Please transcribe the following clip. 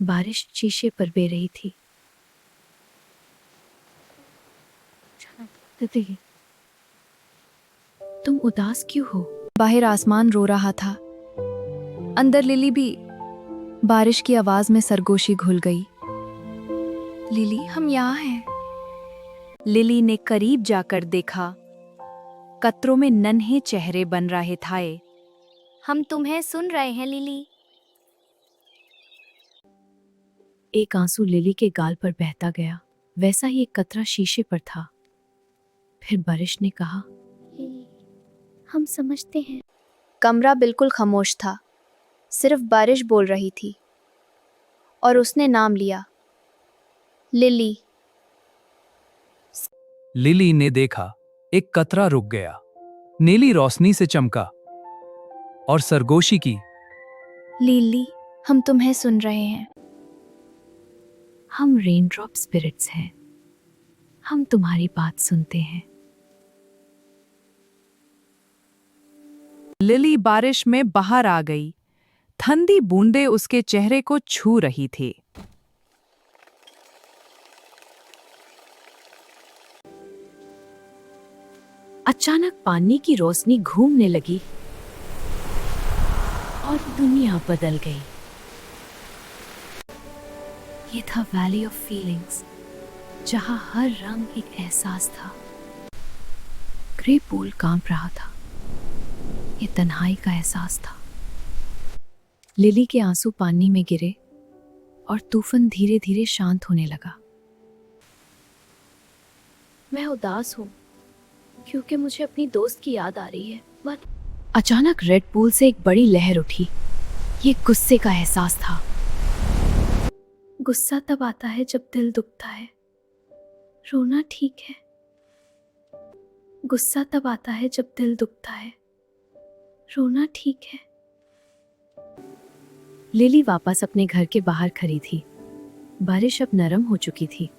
बारिश शीशे पर बह रही थी। तुम उदास क्यों हो? बाहर आसमान रो रहा था, अंदर लिली भी। बारिश की आवाज में सरगोशी घुल गई। लिली, हम यहाँ हैं। लिली ने करीब जाकर देखा। कतरों में नन्हे चेहरे बन रहे थे। हम तुम्हें सुन रहे हैं लिली। एक आंसू लिली के गाल पर बहता गया, वैसा ही एक कतरा शीशे पर था। फिर बारिश ने कहा, हम समझते हैं। कमरा बिल्कुल खामोश था, सिर्फ बारिश बोल रही थी। और उसने नाम लिया, लिली। लिली ने देखा, एक कतरा रुक गया, नीली रोशनी से चमका और सरगोशी की, लिली, हम तुम्हें सुन रहे हैं। हम रेनड्रॉप स्पिरिट्स हैं, हम तुम्हारी बात सुनते हैं। लिली बारिश में बाहर आ गई। ठंडी बूंदें उसके चेहरे को छू रही थी। अचानक पानी की रोशनी घूमने लगी और दुनिया बदल गई। ये था वैली ऑफ फीलिंग्स, जहां हर रंग एक एहसास था। ग्रे पूल कांप रहा था, ये तन्हाई का एहसास था। लिली के आंसू पानी में गिरे और तूफान धीरे धीरे शांत होने लगा। मैं उदास हूं क्योंकि मुझे अपनी दोस्त की याद आ रही है। अचानक रेड पूल से एक बड़ी लहर उठी। ये गुस्से का एहसास था। गुस्सा तब आता है जब दिल दुखता है। रोना ठीक है। गुस्सा तब आता है जब दिल दुखता है। रोना ठीक है। लिली वापस अपने घर के बाहर खड़ी थी। बारिश अब नरम हो चुकी थी।